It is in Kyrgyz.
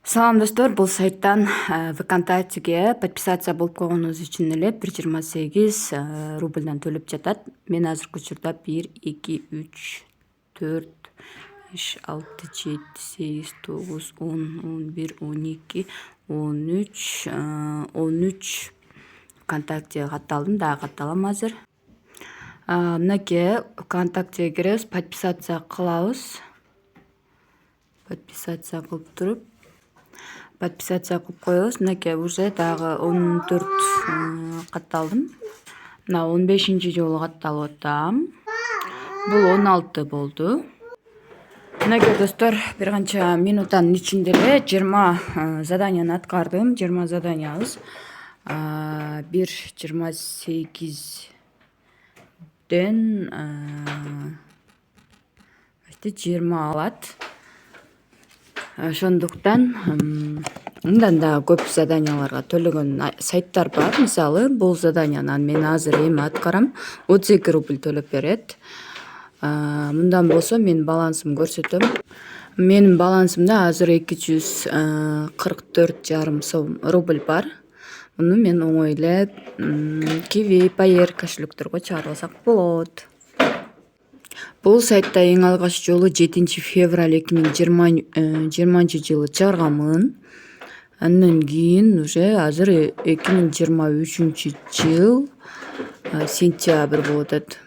Салам достор, бул сайттан ВКонтактеге подписация болуп койгонуңуз үчүн эле 1,28 рубльдан төлөп жатат. Мен азыркы учурда 1, 2, 3, 4, 5, 6, 7, 8, 9, 10, 11, 12, 13, 13 ВКонтактеге катталдым, дагы катталам азыр. Мынакей ВКонтактеге киребиз, подписация кылабыз. Подписация кылып туруп подписация кылып коебуз. Мынакей уже дагы 14 катталдым. Мына 15-жолу катталып атам. Бул 16 болду. Мынакей достор, бир канча минуттан ичинде эле 20 заданияны аткардым. 20 заданиябыз 1,28ден 20 алат. Ошондуктан мындан да көп заданияларга төлөгөн сайттар бар. Мисалы, бул заданияны мен азыр эми аткарам. 32 рубль төлөп берет. Мындан болсо мен балансымды көрсөтөм. Менин балансымда азыр 244,5 рубль бар. Муну мен оңой эле Kiwi, Payeer кошелектөргө чыгарып алсак болот. Бул сайтта эң алгач жолу 7 февраль 2020 жылы чыгарганмын. Андан кийин уже азыр 2023 жыл сентябрь болуп атат.